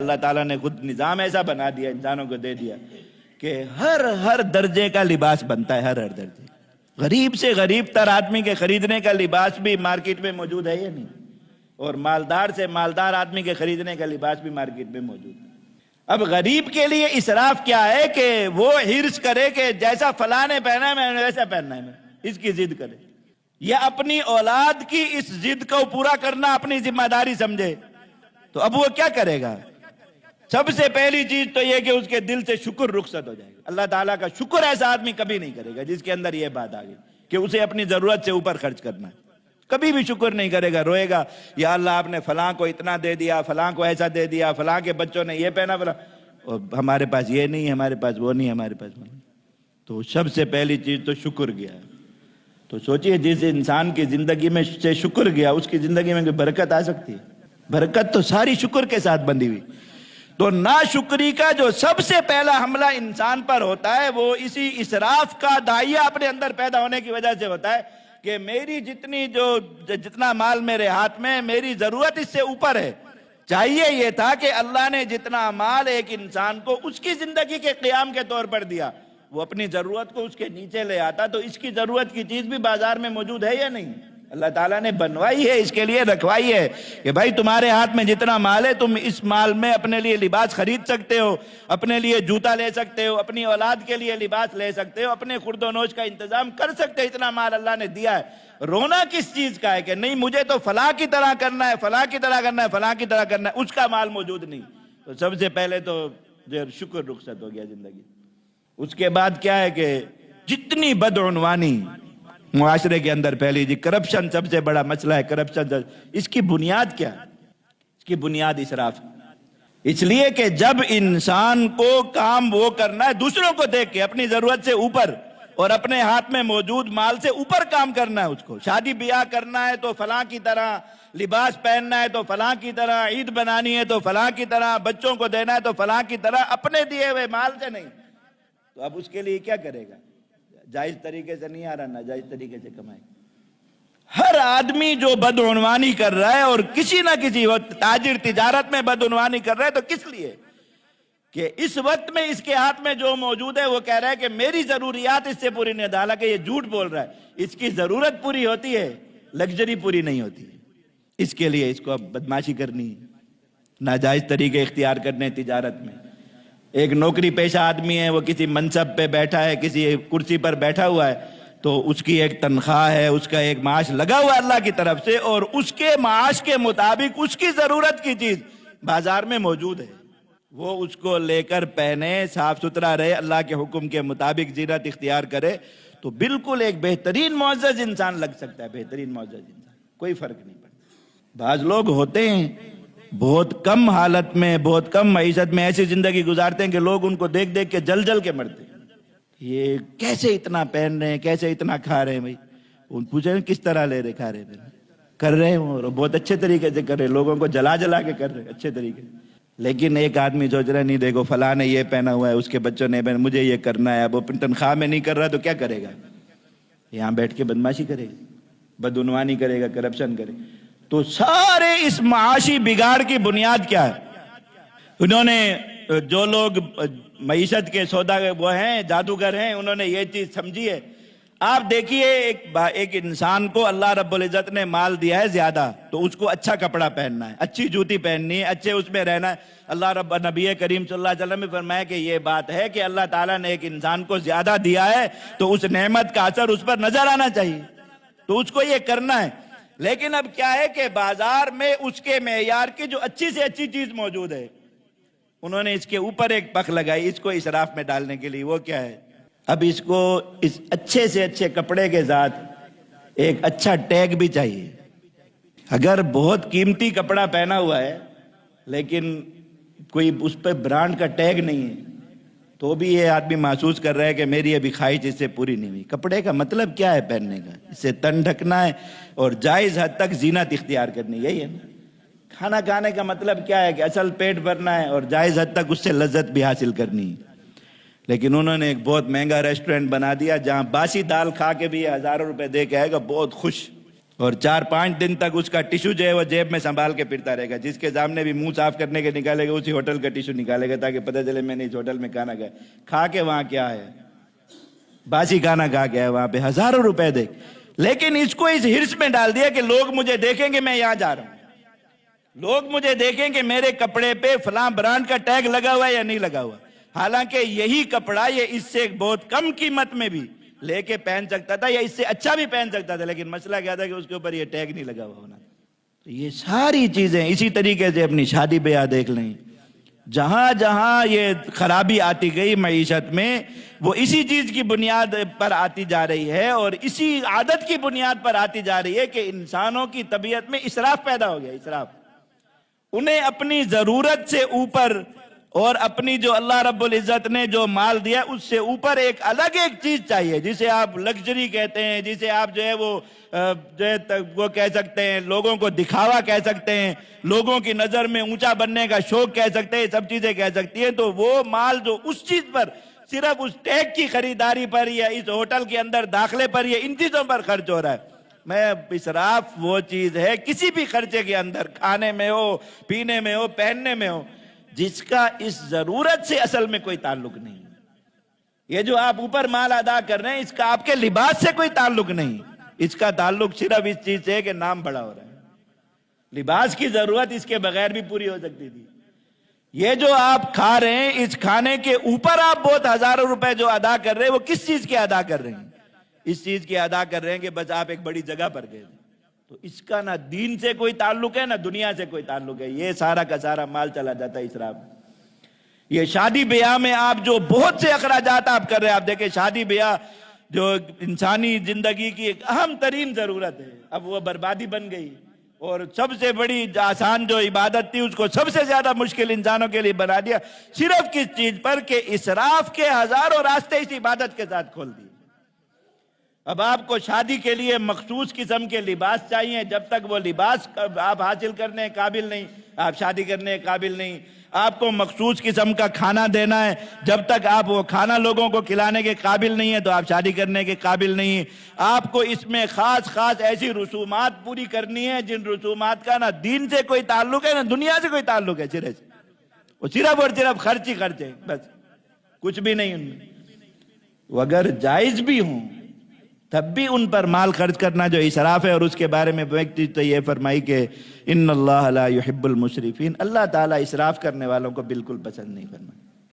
اللہ تعالیٰ نے خود نظام ایسا بنا دیا، انسانوں کو دے دیا کہ ہر درجے کا لباس بنتا ہے، ہر درجے۔ غریب سے غریب تر آدمی کے خریدنے کا لباس بھی مارکیٹ میں موجود ہے یا نہیں؟ اور مالدار سے مالدار آدمی کے خریدنے کا لباس بھی مارکیٹ میں موجود ہے۔ اب غریب کے لیے اسراف کیا ہے کہ وہ حرص کرے کہ جیسا فلاں نے پہنا ہے میں نے ویسا پہننا ہے، میں اس کی ضد کرے، یا اپنی اولاد کی اس ضد کو پورا کرنا اپنی ذمہ داری سمجھے، تو اب وہ کیا کرے گا؟ سب سے پہلی چیز تو یہ کہ اس کے دل سے شکر رخصت ہو جائے گا۔ اللہ تعالیٰ کا شکر ایسا آدمی کبھی نہیں کرے گا جس کے اندر یہ بات آ گئی کہ اسے اپنی ضرورت سے اوپر خرچ کرنا ہے، کبھی بھی شکر نہیں کرے گا، روئے گا یا اللہ آپ نے فلاں کو اتنا دے دیا، فلاں کو ایسا دے دیا، فلاں کے بچوں نے یہ پہنا، فلاں اور ہمارے پاس یہ نہیں، ہمارے پاس وہ نہیں، ہمارے پاس وہ نہیں۔ تو سب سے پہلی چیز تو شکر گیا۔ تو سوچئے جس انسان کی زندگی میں سے شکر گیا اس کی زندگی میں کوئی برکت آ سکتی ہے؟ برکت تو ساری شکر کے ساتھ بندھی ہوئی۔ تو ناشکری کا جو سب سے پہلا حملہ انسان پر ہوتا ہے وہ اسی اسراف کا داعیہ اپنے اندر پیدا ہونے کی وجہ سے ہوتا ہے کہ میری جتنا مال میرے ہاتھ میں، میری ضرورت اس سے اوپر ہے۔ چاہیے یہ تھا کہ اللہ نے جتنا مال ایک انسان کو اس کی زندگی کے قیام کے طور پر دیا، وہ اپنی ضرورت کو اس کے نیچے لے آتا، تو اس کی ضرورت کی چیز بھی بازار میں موجود ہے یا نہیں؟ اللہ تعالیٰ نے بنوائی ہے، اس کے لیے رکھوائی ہے کہ بھائی تمہارے ہاتھ میں جتنا مال ہے تم اس مال میں اپنے لیے لباس خرید سکتے ہو، اپنے لیے جوتا لے سکتے ہو، اپنی اولاد کے لیے لباس لے سکتے ہو، اپنے خورد و نوش کا انتظام کر سکتے ہو، اتنا مال اللہ نے دیا ہے۔ رونا کس چیز کا ہے کہ نہیں مجھے تو فلاں کی طرح کرنا ہے، فلاں کی طرح کرنا ہے، فلاں کی طرح کرنا ہے، اس کا مال موجود نہیں۔ تو سب سے پہلے تو شکر رخصت ہو گیا زندگی۔ اس کے بعد کیا ہے کہ جتنی بدعنوانی معاشرے کے اندر پھیلی جی، کرپشن سب سے بڑا مسئلہ ہے، کرپشن اس کی بنیاد کیا ہے؟ اس کی بنیاد اسراف۔ اس لیے کہ جب انسان کو کام وہ کرنا ہے دوسروں کو دیکھ کے اپنی ضرورت سے اوپر اور اپنے ہاتھ میں موجود مال سے اوپر کام کرنا ہے، اس کو شادی بیاہ کرنا ہے تو فلاں کی طرح، لباس پہننا ہے تو فلاں کی طرح، عید بنانی ہے تو فلاں کی طرح، بچوں کو دینا ہے تو فلاں کی طرح، اپنے دیے ہوئے مال سے نہیں۔ تو اب اس کے لیے کیا کرے گا؟ جائز طریقے سے نہیں آ رہا، ناجائز طریقے سے کمائے۔ ہر آدمی جو بدعنوانی کر رہا ہے اور کسی نہ کسی وقت تاجر تجارت میں بدعنوانی کر رہا ہے تو کس لیے؟ کہ اس وقت میں اس کے ہاتھ میں جو موجود ہے وہ کہہ رہا ہے کہ میری ضروریات اس سے پوری نہیں، حالانکہ یہ جھوٹ بول رہا ہے، اس کی ضرورت پوری ہوتی ہے، لگژری پوری نہیں ہوتی ہے۔ اس کے لیے اس کو اب بدماشی کرنی ہے، ناجائز طریقے اختیار کرنے تجارت میں۔ ایک نوکری پیشہ آدمی ہے، وہ کسی منصب پہ بیٹھا ہے، کسی کرسی پر بیٹھا ہوا ہے، تو اس کی ایک تنخواہ ہے، اس کا ایک معاش لگا ہوا ہے اللہ کی طرف سے، اور اس کے معاش کے مطابق اس کی ضرورت کی چیز بازار میں موجود ہے، وہ اس کو لے کر پہنے، صاف ستھرا رہے، اللہ کے حکم کے مطابق زینت اختیار کرے، تو بالکل ایک بہترین معزز انسان لگ سکتا ہے، بہترین معزز انسان، کوئی فرق نہیں پڑتا۔ بعض لوگ ہوتے ہیں بہت کم حالت میں، بہت کم معیشت میں ایسی زندگی گزارتے ہیں کہ لوگ ان کو دیکھ دیکھ کے جل جل کے مرتے ہیں، یہ کیسے اتنا پہن رہے ہیں، کیسے اتنا کھا رہے ہیں؟ بھائی ان پوچھیں کس طرح لے رہے کھا رہے ہیں، کر رہے ہیں اور بہت اچھے طریقے سے کر رہے ہیں، لوگوں کو جلا جلا کے کر رہے ہیں اچھے طریقے سے۔ لیکن ایک آدمی سوچ رہا ہے نہیں دیکھو فلاں نے یہ پہنا ہوا ہے، اس کے بچوں نے پہنا، مجھے یہ کرنا ہے، اب اپنی تنخواہ میں نہیں کر رہا تو کیا کرے گا؟ یہاں بیٹھ کے بدماشی کرے گا، بدعنوانی کرے گا، کرپشن کرے گا۔ تو سارے اس معاشی بگاڑ کی بنیاد کیا ہے؟ انہوں نے جو لوگ معیشت کے سوداگر وہ ہیں، جادوگر ہیں، انہوں نے یہ چیز سمجھی ہے۔ آپ دیکھیے ایک انسان کو اللہ رب العزت نے مال دیا ہے زیادہ، تو اس کو اچھا کپڑا پہننا ہے، اچھی جوتی پہننی ہے، اچھے اس میں رہنا ہے۔ اللہ نبی کریم صلی اللہ علیہ وسلم نے فرمایا کہ یہ بات ہے کہ اللہ تعالیٰ نے ایک انسان کو زیادہ دیا ہے تو اس نعمت کا اثر اس پر نظر آنا چاہیے، تو اس کو یہ کرنا ہے۔ لیکن اب کیا ہے کہ بازار میں اس کے معیار کی جو اچھی سے اچھی چیز موجود ہے، انہوں نے اس کے اوپر ایک پخ لگائی اس کو اسراف میں ڈالنے کے لیے۔ وہ کیا ہے؟ اب اس کو اس اچھے سے اچھے کپڑے کے ساتھ ایک اچھا ٹیگ بھی چاہیے۔ اگر بہت قیمتی کپڑا پہنا ہوا ہے لیکن کوئی اس پہ برانڈ کا ٹیگ نہیں ہے تو بھی یہ آدمی محسوس کر رہا ہے کہ میری ابھی خواہش اس سے پوری نہیں ہوئی۔ کپڑے کا مطلب کیا ہے پہننے کا؟ اس سے تن ڈھکنا ہے اور جائز حد تک زینت اختیار کرنی، یہی ہے نا۔ کھانا کھانے کا مطلب کیا ہے کہ اصل پیٹ بھرنا ہے اور جائز حد تک اس سے لذت بھی حاصل کرنی ہے۔ لیکن انہوں نے ایک بہت مہنگا ریسٹورنٹ بنا دیا جہاں باسی دال کھا کے بھی 1000 روپے دے کے آئے گا بہت خوش، اور 4-5 دن تک اس کا ٹیشو جو ہے وہ جیب میں سنبھال کے پھرتا رہے گا. جس کے سامنے بھی منہ صاف کرنے کے نکالے گا اسی ہوٹل کا ٹیشو نکالے گا تاکہ پتہ چلے میں نے اس ہوٹل میں کھانا کھایا. کھا کے وہاں کیا ہے؟ باسی کھانا کھا کے ہے وہاں پہ. ہزاروں روپے دے. لیکن اس کو اس ہرس میں ڈال دیا کہ لوگ مجھے دیکھیں گے میں یہاں جا رہا ہوں, لوگ مجھے دیکھیں کہ میرے کپڑے پہ فلاں برانڈ کا ٹیگ لگا ہوا ہے یا نہیں لگا ہوا. حالانکہ یہی کپڑا یہ اس سے بہت کم قیمت میں بھی لے کے پہن سکتا تھا یا اس سے اچھا بھی پہن سکتا تھا, لیکن مسئلہ کیا تھا کہ اس کے اوپر یہ ٹیگ نہیں لگا ہوا ہونا. تو یہ ساری چیزیں اسی طریقے سے اپنی شادی بیاہ دیکھ لیں, جہاں جہاں یہ خرابی آتی گئی معیشت میں وہ اسی چیز کی بنیاد پر آتی جا رہی ہے اور اسی عادت کی بنیاد پر آتی جا رہی ہے کہ انسانوں کی طبیعت میں اسراف پیدا ہو گیا. اسراف, انہیں اپنی ضرورت سے اوپر اور اپنی جو اللہ رب العزت نے جو مال دیا اس سے اوپر ایک الگ ایک چیز چاہیے جسے آپ لگژری کہتے ہیں, جسے آپ جو ہے وہ کہہ سکتے ہیں, لوگوں کو دکھاوا کہہ سکتے ہیں, لوگوں کی نظر میں اونچا بننے کا شوق کہہ سکتے ہیں, سب چیزیں کہہ سکتی ہیں. تو وہ مال جو اس چیز پر صرف اس ٹیگ کی خریداری پر یا اس ہوٹل کے اندر داخلے پر یا ان چیزوں پر خرچ ہو رہا ہے. میں اسراف وہ چیز ہے کسی بھی خرچے کے اندر, کھانے میں ہو, پینے میں ہو, پہننے میں ہو, جس کا اس ضرورت سے اصل میں کوئی تعلق نہیں. یہ جو آپ اوپر مال ادا کر رہے ہیں اس کا آپ کے لباس سے کوئی تعلق نہیں, اس کا تعلق صرف اس چیز سے ہے کہ نام بڑا ہو رہا ہے. لباس کی ضرورت اس کے بغیر بھی پوری ہو سکتی تھی. یہ جو آپ کھا رہے ہیں اس کھانے کے اوپر آپ بہت ہزاروں روپے جو ادا کر رہے ہیں وہ کس چیز کے ادا کر رہے ہیں؟ اس چیز کی ادا کر رہے ہیں کہ بس آپ ایک بڑی جگہ پر گئے. تو اس کا نہ دین سے کوئی تعلق ہے نہ دنیا سے کوئی تعلق ہے. یہ سارا کا سارا مال چلا جاتا ہے اسراف. یہ شادی بیاہ میں آپ جو بہت سے اخراجات آپ کر رہے ہیں, آپ دیکھیں شادی بیاہ جو انسانی زندگی کی ایک اہم ترین ضرورت ہے اب وہ بربادی بن گئی, اور سب سے بڑی آسان جو عبادت تھی اس کو سب سے زیادہ مشکل انسانوں کے لیے بنا دیا. صرف کس چیز پر کہ اسراف کے ہزاروں راستے اس عبادت کے ساتھ کھول دیے. اب آپ کو شادی کے لیے مخصوص قسم کے لباس چاہیے, جب تک وہ لباس آپ حاصل کرنے کے قابل نہیں آپ شادی کرنے کے قابل نہیں. آپ کو مخصوص قسم کا کھانا دینا ہے, جب تک آپ وہ کھانا لوگوں کو کھلانے کے قابل نہیں ہے تو آپ شادی کرنے کے قابل نہیں ہیں. آپ کو اس میں خاص ایسی رسومات پوری کرنی ہے جن رسومات کا نہ دین سے کوئی تعلق ہے نہ دنیا سے کوئی تعلق ہے. صرف اور صرف خرچ ہی خرچ ہے, بس کچھ بھی نہیں ان میں. وہ اگر جائز بھی ہوں تب بھی ان پر مال خرچ کرنا جو اسراف ہے, اور اس کے بارے میں ایک چیز تو یہ فرمائی کہ ان اللہ لا يحب المسرفین, اللہ تعالیٰ اسراف کرنے والوں کو بالکل پسند نہیں فرماتا.